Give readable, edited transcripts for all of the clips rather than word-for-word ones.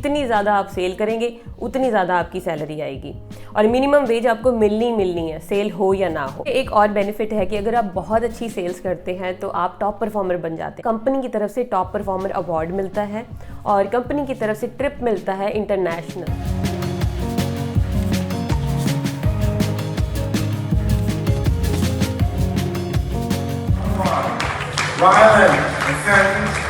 जितनी ज़्यादा आप सेल करेंगे उतनी ज़्यादा आपकी सैलरी आएगी और मिनिमम वेज आपको मिलनी है, सेल हो या ना हो। एक और बेनिफिट है कि अगर आप बहुत अच्छी सेल्स करते हैं तो आप टॉप परफॉर्मर बन जाते हैं। कंपनी की तरफ से टॉप परफॉर्मर अवार्ड मिलता है और कंपनी की तरफ से ट्रिप मिलता है international. Rylan and Sandy.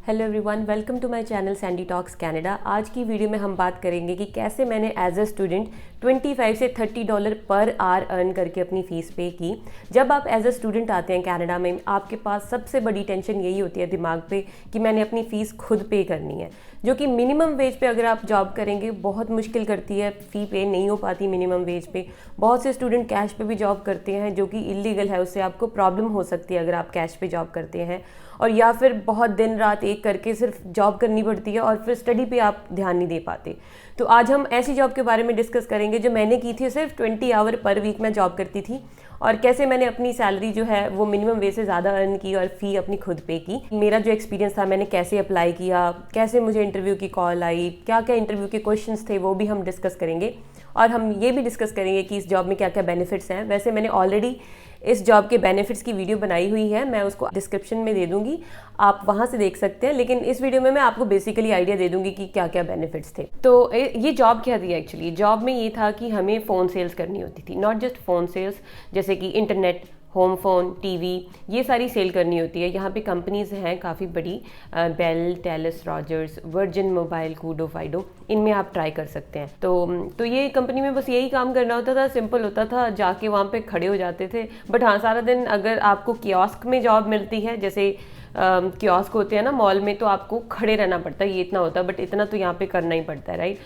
Hello everyone, welcome to my channel Sandy talks Canada. आज की वीडियो में हम बात करेंगे कि कैसे मैंने एज अ स्टूडेंट $25 से $30 पर आवर अर्न करके अपनी फ़ीस पे की। जब आप एज अ स्टूडेंट आते हैं कनाडा में, आपके पास सबसे बड़ी टेंशन यही होती है दिमाग पे कि मैंने अपनी फ़ीस खुद पे करनी है, जो कि मिनिमम वेज पे अगर आप जॉब करेंगे बहुत मुश्किल करती है, फ़ी पे नहीं हो पाती मिनिमम वेज पे। बहुत से स्टूडेंट कैश पे भी जॉब करते हैं जो कि इलीगल है, उससे आपको प्रॉब्लम हो सकती है अगर आप कैश पे जॉब करते हैं, और या फिर बहुत दिन रात एक करके सिर्फ जॉब करनी पड़ती है और फिर स्टडी पे आप ध्यान नहीं दे पाते। तो आज हम ऐसी जॉब के बारे में डिस्कस करेंगे जो मैंने की थी। सिर्फ 20 आवर पर वीक में जॉब करती थी और कैसे मैंने अपनी सैलरी जो है वो मिनिमम वेज से ज़्यादा अर्न की और फ़ी अपनी खुद पे की। मेरा जो एक्सपीरियंस था, मैंने कैसे अप्लाई किया, कैसे मुझे इंटरव्यू की कॉल आई, क्या क्या इंटरव्यू के क्वेश्चंस थे, वो भी हम डिस्कस करेंगे। और हम ये भी डिस्कस करेंगे कि इस जॉब में क्या क्या बेनिफिट्स हैं। वैसे मैंने ऑलरेडी इस जॉब के बेनिफिट्स की वीडियो बनाई हुई है, मैं उसको डिस्क्रिप्शन में दे दूंगी, आप वहाँ से देख सकते हैं। लेकिन इस वीडियो में मैं आपको बेसिकली आइडिया दे दूंगी कि क्या क्या बेनिफिट्स थे। तो ये जॉब क्या थी एक्चुअली? जॉब में ये था कि हमें फ़ोन सेल्स करनी होती थी, नॉट जस्ट फ़ोन सेल्स, जैसे कि इंटरनेट, होम फ़ोन, टीवी, ये सारी सेल करनी होती है। यहाँ पे कंपनीज हैं काफ़ी बड़ी, Bell, Telus, Rogers, Virgin Mobile, Koodo, Fido, इनमें आप ट्राई कर सकते हैं। तो ये कंपनी में बस यही काम करना होता था, सिंपल होता था, जाके वहाँ पे खड़े हो जाते थे। बट हाँ, सारा दिन अगर आपको कियोस्क में जॉब मिलती है, जैसे कियोस्क होते हैं ना मॉल में, तो आपको खड़े रहना पड़ता है, ये इतना होता है, बट इतना तो यहाँ पे करना ही पड़ता है, राइट?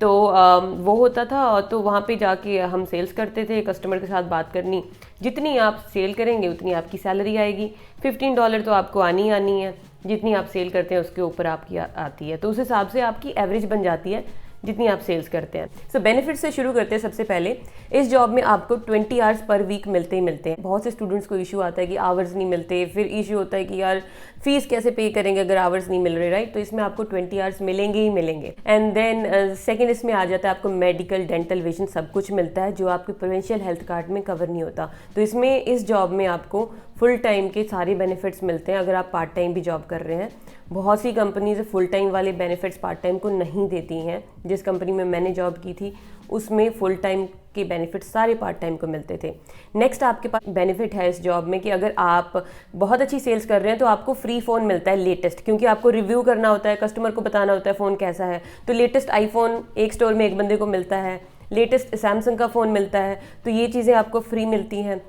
तो वो होता था, तो वहाँ पे जाके हम सेल्स करते थे, कस्टमर के साथ बात करनी। जितनी आप सेल करेंगे उतनी आपकी सैलरी आएगी। $15 तो आपको आनी है, जितनी आप सेल करते हैं उसके ऊपर आपकी आती है, तो उस हिसाब से आपकी एवरेज बन जाती है जितनी आप सेल्स करते हैं। सो बेनिफिट से शुरू करते हैं। सबसे पहले इस जॉब में आपको 20 आवर्स पर वीक मिलते ही मिलते हैं। बहुत से स्टूडेंट्स को इशू आता है कि आवर्स नहीं मिलते, फिर इशू होता है कि यार फीस कैसे पे करेंगे अगर आवर्स नहीं मिल रहे, राइट? तो इसमें आपको 20 आवर्स मिलेंगे ही मिलेंगे। एंड देन सेकेंड इसमें आ जाता है आपको मेडिकल, डेंटल, विजन सब कुछ मिलता है जो आपके प्रोविंशियल हेल्थ कार्ड में कवर नहीं होता। तो इसमें इस जॉब में आपको फुल टाइम के सारे बेनिफिट्स मिलते हैं अगर आप पार्ट टाइम भी जॉब कर रहे हैं। बहुत सी कंपनीज फुल टाइम वाले बेनिफिट्स पार्ट टाइम को नहीं देती हैं। जिस कंपनी में मैंने जॉब की थी उसमें फुल टाइम के बेनिफिट्स सारे पार्ट टाइम को मिलते थे। नेक्स्ट आपके पास बेनिफिट है इस जॉब में कि अगर आप बहुत अच्छी सेल्स कर रहे हैं तो आपको फ्री फ़ोन मिलता है लेटेस्ट, क्योंकि आपको रिव्यू करना होता है, कस्टमर को बताना होता है फ़ोन कैसा है। तो लेटेस्ट आईफोन एक स्टोर में एक बंदे को मिलता है, लेटेस्ट सैमसंग का फ़ोन मिलता है, तो ये चीज़ें आपको फ्री मिलती हैं।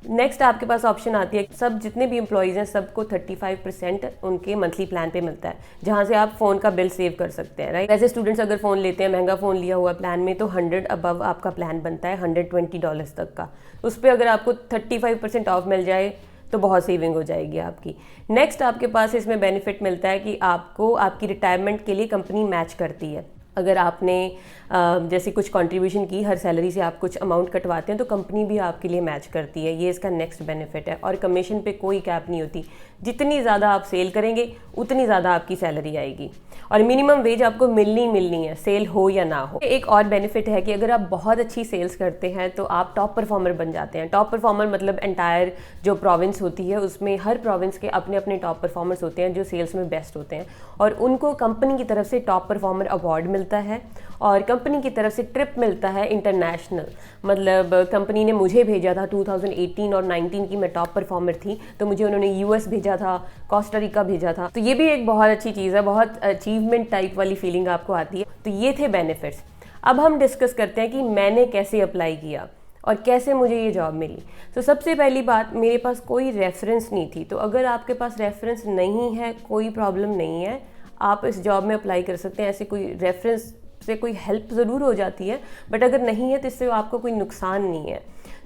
नेक्स्ट आपके पास ऑप्शन आती है, सब जितने भी एम्प्लॉयज़ हैं सबको 35% उनके मंथली प्लान पे मिलता है, जहाँ से आप फ़ोन का बिल सेव कर सकते हैं, राइट? ऐसे स्टूडेंट्स अगर फ़ोन लेते हैं, महंगा फ़ोन लिया हुआ प्लान में, तो 100 अबव आपका प्लान बनता है, $120 तक का। उस पर अगर आपको 35% ऑफ मिल जाए तो बहुत सेविंग हो जाएगी आपकी। नेक्स्ट आपके पास इसमें बेनिफिट मिलता है कि आपको आपकी रिटायरमेंट के लिए कंपनी मैच करती है। अगर आपने जैसे कुछ कंट्रीब्यूशन की, हर सैलरी से आप कुछ अमाउंट कटवाते हैं, तो कंपनी भी आपके लिए मैच करती है। ये इसका नेक्स्ट बेनिफिट है। और कमीशन पे कोई कैप नहीं होती, जितनी ज़्यादा आप सेल करेंगे उतनी ज़्यादा आपकी सैलरी आएगी और मिनिमम वेज आपको मिलनी है, सेल हो या ना हो। एक और बेनिफिट है कि अगर आप बहुत अच्छी सेल्स करते हैं तो आप टॉप परफॉर्मर बन जाते हैं। टॉप परफॉर्मर मतलब एंटायर जो प्रोविंस होती है उसमें हर प्रोविंस के अपने अपने टॉप परफॉर्मर्स होते हैं जो सेल्स में बेस्ट होते हैं, और उनको कंपनी की तरफ से टॉप परफॉर्मर अवार्ड मिलता है और कंपनी की तरफ से ट्रिप मिलता है इंटरनेशनल। मतलब कंपनी ने मुझे भेजा था 2018 और 19 की, मैं टॉप परफॉर्मर थी, तो मुझे उन्होंने यूएस भेजा था, कोस्टा रिका भेजा था। तो ये भी एक बहुत अच्छी चीज़ है, बहुत अचीवमेंट टाइप वाली फीलिंग आपको आती है। तो ये थे बेनिफिट्स। अब हम डिस्कस करते हैं कि मैंने कैसे अप्लाई किया और कैसे मुझे ये जॉब मिली। तो सबसे पहली बात, मेरे पास कोई रेफरेंस नहीं थी। तो अगर आपके पास रेफरेंस नहीं है, कोई प्रॉब्लम नहीं है, आप इस जॉब में अप्लाई कर सकते हैं। ऐसे कोई रेफरेंस से कोई हेल्प ज़रूर हो जाती है, बट अगर नहीं है तो इससे आपको कोई नुकसान नहीं है।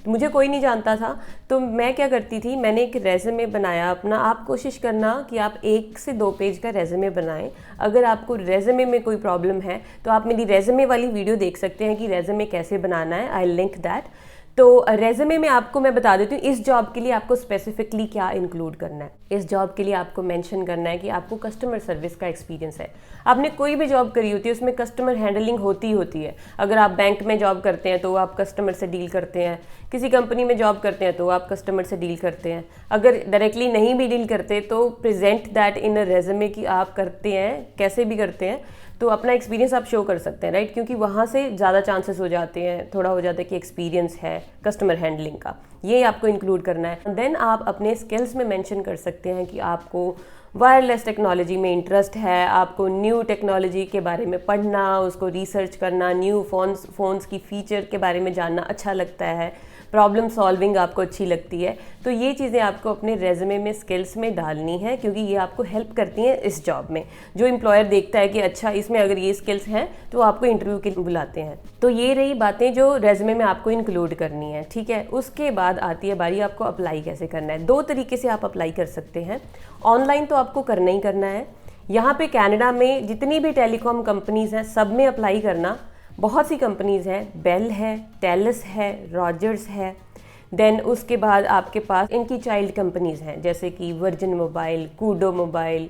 तो मुझे कोई नहीं जानता था, तो मैं क्या करती थी, मैंने एक रेज़्यूमे बनाया अपना। आप कोशिश करना कि आप 1 से 2 पेज का रेज़्यूमे बनाएं। अगर आपको रेज़्यूमे में कोई प्रॉब्लम है तो आप मेरी रेज़्यूमे वाली वीडियो देख सकते हैं कि रेज़्यूमे कैसे बनाना है, आई लिंक दैट। तो रेज़्यूमे में आपको मैं बता देती हूँ इस जॉब के लिए आपको स्पेसिफिकली क्या इंक्लूड करना है। इस जॉब के लिए आपको मेंशन करना है कि आपको कस्टमर सर्विस का एक्सपीरियंस है। आपने कोई भी जॉब करी होती है उसमें कस्टमर हैंडलिंग होती ही होती है। अगर आप बैंक में जॉब करते हैं तो आप कस्टमर से डील करते हैं, किसी कंपनी में जॉब करते हैं तो आप कस्टमर से डील करते हैं। अगर डायरेक्टली नहीं भी डील करते तो present that in a resume कि आप करते हैं, कैसे भी करते हैं, तो अपना एक्सपीरियंस आप शो कर सकते हैं, राइट। क्योंकि वहाँ से ज़्यादा चांसेस हो जाते हैं, थोड़ा हो जाता है कि एक्सपीरियंस है कस्टमर हैंडलिंग का, ये आपको इंक्लूड करना है। देन आप अपने स्किल्स में मेंशन कर सकते हैं कि आपको वायरलेस टेक्नोलॉजी में इंटरेस्ट है, आपको न्यू टेक्नोलॉजी के बारे में पढ़ना, उसको रिसर्च करना, न्यू फ़ोन्स की फ़ीचर के बारे में जानना अच्छा लगता है, प्रॉब्लम सॉल्विंग आपको अच्छी लगती है। तो ये चीज़ें आपको अपने रेज़्यूमे में स्किल्स में डालनी है, क्योंकि ये आपको हेल्प करती हैं इस जॉब में। जो एम्प्लॉयर देखता है कि अच्छा इसमें अगर ये स्किल्स हैं तो आपको इंटरव्यू के लिए बुलाते हैं। तो ये रही बातें जो रेज़्यूमे में आपको इंक्लूड करनी है, ठीक है। उसके बाद आती है बारी आपको अप्लाई कैसे करना है। 2 तरीके से आप अप्लाई कर सकते हैं। ऑनलाइन तो आपको करना ही करना है। यहाँ पे कनाडा में जितनी भी टेलीकॉम कंपनीज़ हैं सब में अप्लाई करना। बहुत सी कंपनीज़ हैं, बेल है, टेलस है, रॉजर्स है। देन उसके बाद आपके पास इनकी चाइल्ड कंपनीज़ हैं जैसे कि virgin Mobile, Koodo mobile,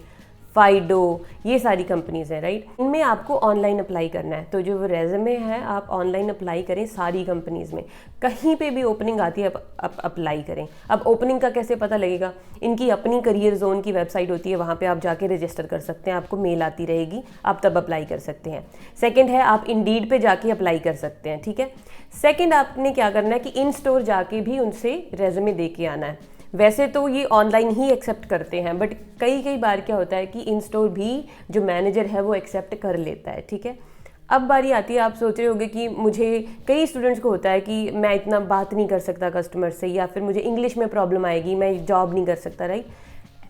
Fido, ये सारी कंपनीज़ हैं, राइट। इनमें आपको ऑनलाइन अप्लाई करना है। तो जो वो रेज़्यूमे है आप ऑनलाइन अप्लाई करें सारी कंपनीज़ में। कहीं पे भी ओपनिंग आती है आप अप्लाई करें। अब ओपनिंग का कैसे पता लगेगा, इनकी अपनी करियर जोन की वेबसाइट होती है, वहाँ पे आप जाके रजिस्टर कर सकते हैं, आपको मेल आती रहेगी, आप तब अप्लाई कर सकते हैं। सेकेंड है आप इंडीड पे जाके अप्लाई कर सकते हैं, ठीक है। सेकेंड आपने क्या करना है कि इन स्टोर जाके भी उनसे रेज़्यूमे दे के आना है। वैसे तो ये ऑनलाइन ही एक्सेप्ट करते हैं, बट कई बार क्या होता है कि इन स्टोर भी जो मैनेजर है वो एक्सेप्ट कर लेता है, ठीक है। अब बारी आती है, आप सोच रहे होंगे कि मुझे, कई स्टूडेंट्स को होता है कि मैं इतना बात नहीं कर सकता कस्टमर से, या फिर मुझे इंग्लिश में प्रॉब्लम आएगी, मैं जॉब नहीं कर सकता, राइट।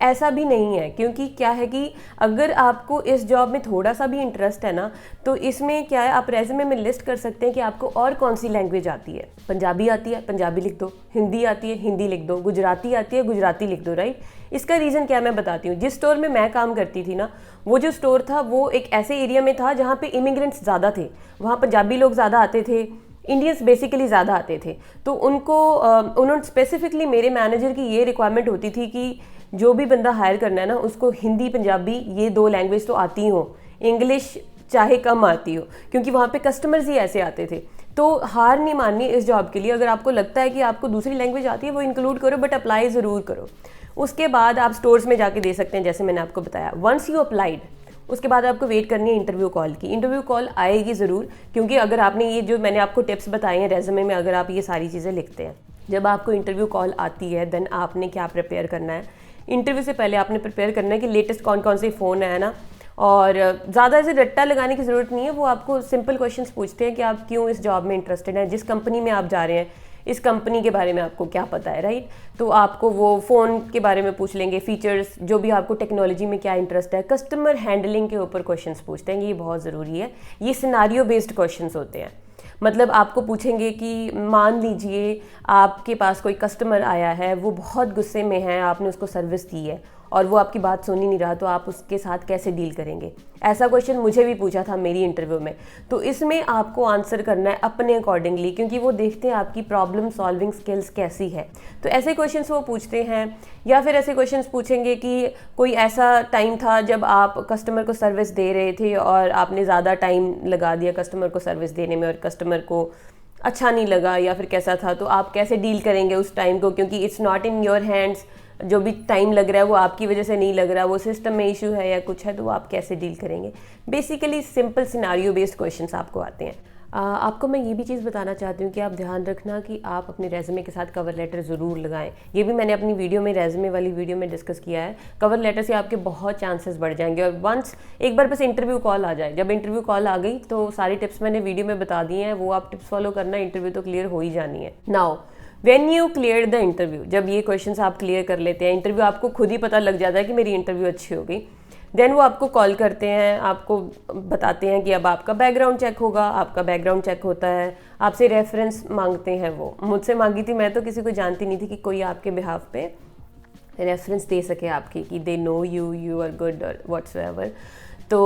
ऐसा भी नहीं है, क्योंकि क्या है कि अगर आपको इस जॉब में थोड़ा सा भी इंटरेस्ट है ना, तो इसमें क्या है, आप रेज़्यूमे में लिस्ट कर सकते हैं कि आपको और कौन सी लैंग्वेज आती है। पंजाबी आती है, पंजाबी लिख दो। हिंदी आती है, हिंदी लिख दो। गुजराती आती है, गुजराती लिख दो, राइट। इसका रीज़न क्या मैं बताती हूँ। जिस स्टोर में मैं काम करती थी ना, वो जो स्टोर था वो एक ऐसे एरिया में था जहाँ पे इमिग्रेंट्स ज़्यादा थे, वहाँ पंजाबी लोग ज़्यादा आते थे, इंडियंस बेसिकली ज़्यादा आते थे। तो उन्होंने स्पेसिफिकली, मेरे मैनेजर की ये रिक्वायरमेंट होती थी कि जो भी बंदा हायर करना है ना, उसको हिंदी पंजाबी ये 2 लैंग्वेज तो आती हो, इंग्लिश चाहे कम आती हो, क्योंकि वहाँ पे कस्टमर्स ही ऐसे आते थे। तो हार नहीं माननी इस जॉब के लिए। अगर आपको लगता है कि आपको दूसरी लैंग्वेज आती है वो इंक्लूड करो, बट अप्लाई ज़रूर करो। उसके बाद आप स्टोर्स में जाके दे सकते हैं, जैसे मैंने आपको बताया। वंस यू अप्लाइड, उसके बाद आपको वेट करनी है इंटरव्यू कॉल की। इंटरव्यू कॉल आएगी ज़रूर, क्योंकि अगर आपने ये जो मैंने आपको टिप्स बताए हैं रेज़्यूमे में, अगर आप ये सारी चीज़ें लिखते हैं, जब आपको इंटरव्यू कॉल आती है देन आपने क्या प्रिपेयर करना है। इंटरव्यू से पहले आपने प्रिपेयर करना है कि लेटेस्ट कौन कौन से फ़ोन है ना, और ज़्यादा ऐसे रट्टा लगाने की ज़रूरत नहीं है। वो आपको सिंपल क्वेश्चंस पूछते हैं कि आप क्यों इस जॉब में इंटरेस्टेड हैं, जिस कंपनी में आप जा रहे हैं इस कंपनी के बारे में आपको क्या पता है, राइट। तो आपको वो फ़ोन के बारे में पूछ लेंगे, फीचर्स, जो भी आपको टेक्नोलॉजी में क्या इंटरेस्ट है। कस्टमर हैंडलिंग के ऊपर क्वेश्चंस पूछते हैं, ये बहुत ज़रूरी है। ये सिनारियो बेस्ड क्वेश्चंस होते हैं। मतलब आपको पूछेंगे कि मान लीजिए आपके पास कोई कस्टमर आया है, वो बहुत गुस्से में है, आपने उसको सर्विस दी है और वो आपकी बात सुन ही नहीं रहा, तो आप उसके साथ कैसे डील करेंगे। ऐसा क्वेश्चन मुझे भी पूछा था मेरी इंटरव्यू में। तो इसमें आपको आंसर करना है अपने अकॉर्डिंगली, क्योंकि वो देखते हैं आपकी प्रॉब्लम सॉल्विंग स्किल्स कैसी है। तो ऐसे क्वेश्चंस वो पूछते हैं। या फिर ऐसे क्वेश्चंस पूछेंगे कि कोई ऐसा टाइम था जब आप कस्टमर को सर्विस दे रहे थे और आपने ज़्यादा टाइम लगा दिया कस्टमर को सर्विस देने में और कस्टमर को अच्छा नहीं लगा, या फिर कैसा था, तो आप कैसे डील करेंगे उस टाइम को, क्योंकि it's not in your hands. जो भी टाइम लग रहा है वो आपकी वजह से नहीं लग रहा, वो सिस्टम में इशू है या कुछ है, तो वो आप कैसे डील करेंगे। Basically simple scenario based questions आपको आते हैं। आपको मैं ये भी चीज़ बताना चाहती हूँ कि आप ध्यान रखना कि आप अपने रेज़्यूमे के साथ कवर लेटर ज़रूर लगाएं। ये भी मैंने अपनी वीडियो में, रेज़्यूमे वाली वीडियो में डिस्कस किया है। कवर लेटर से आपके बहुत चांसेस बढ़ जाएंगे। और वंस एक बार बस इंटरव्यू कॉल आ जाए, जब इंटरव्यू कॉल आ गई तो सारी टिप्स मैंने वीडियो में बता दी हैं, वो आप टिप्स फॉलो करना, इंटरव्यू तो क्लियर हो ही जानी है। Now when you clear the interview, जब ये क्वेश्चंस आप क्लियर कर लेते हैं, इंटरव्यू आपको खुद ही पता लग जाता है कि मेरी इंटरव्यू अच्छी हो गई। देन वो आपको कॉल करते हैं, आपको बताते हैं कि अब आपका बैकग्राउंड चेक होगा। आपका बैकग्राउंड चेक होता है, आपसे रेफरेंस मांगते हैं। वो मुझसे मांगी थी, मैं तो किसी को जानती नहीं थी कि कोई आपके बिहाफ पे रेफरेंस दे सके आपकी, कि they know you are good और व्हाट्सएवर। तो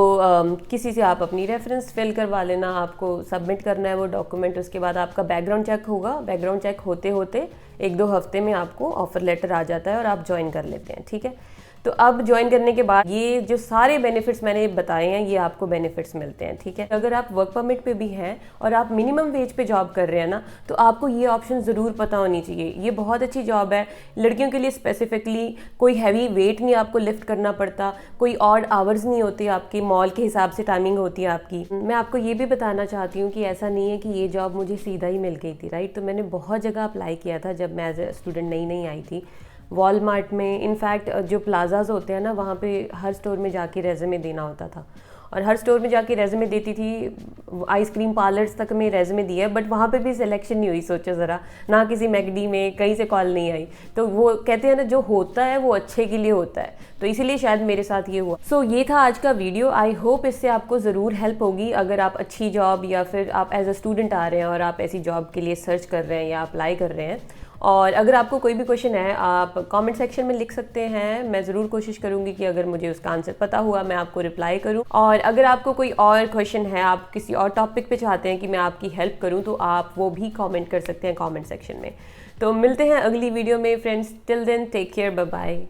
किसी से आप अपनी रेफरेंस फिल करवा लेना, आपको सबमिट करना है वो डॉक्यूमेंट। उसके बाद आपका बैकग्राउंड चेक होगा। बैकग्राउंड चेक होते होते 1-2 हफ्ते में आपको ऑफर लेटर आ जाता है और आप ज्वाइन कर लेते हैं, ठीक है। तो अब ज्वाइन करने के बाद ये जो सारे बेनिफिट्स मैंने बताए हैं, ये आपको बेनिफिट्स मिलते हैं, ठीक है। अगर आप वर्क परमिट पे भी हैं और आप मिनिमम वेज पे जॉब कर रहे हैं ना, तो आपको ये ऑप्शन ज़रूर पता होनी चाहिए। ये बहुत अच्छी जॉब है लड़कियों के लिए स्पेसिफिकली। कोई हैवी वेट नहीं आपको लिफ्ट करना पड़ता, कोई ऑड आवर्स नहीं होती आपकी, मॉल के हिसाब से टाइमिंग होती है आपकी। मैं आपको ये भी बताना चाहती हूँ कि ऐसा नहीं है कि ये जॉब मुझे सीधा ही मिल गई थी, राइट। तो मैंने बहुत जगह अप्लाई किया था जब मैं एज ए स्टूडेंट नई आई थी। वॉलमार्ट में, इनफैक्ट जो प्लाजाज होते हैं ना, वहाँ पे हर स्टोर में जाके रेज़्यूमे देना होता था, और हर स्टोर में जाके रेज़्यूमे देती थी। आइसक्रीम पार्लर्स तक में रेज़्यूमे दिया, बट वहाँ पे भी सिलेक्शन नहीं हुई। सोचो ज़रा, ना किसी मैकडी में कहीं से कॉल नहीं आई। तो वो कहते हैं ना, जो होता है वो अच्छे के लिए होता है, तो इसीलिए शायद मेरे साथ ये हुआ। सो ये था आज का वीडियो। आई होप इससे आपको ज़रूर हेल्प होगी। अगर आप अच्छी जॉब या फिर आप एज अ स्टूडेंट आ रहे हैं और आप ऐसी जॉब के लिए सर्च कर रहे हैं या अप्लाई कर रहे हैं, और अगर आपको कोई भी क्वेश्चन है आप कमेंट सेक्शन में लिख सकते हैं। मैं ज़रूर कोशिश करूँगी कि अगर मुझे उसका आंसर पता हुआ मैं आपको रिप्लाई करूँ। और अगर आपको कोई और क्वेश्चन है, आप किसी और टॉपिक पे चाहते हैं कि मैं आपकी हेल्प करूँ, तो आप वो भी कमेंट कर सकते हैं कमेंट सेक्शन में। तो मिलते हैं अगली वीडियो में friends. Till then take care, bye bye.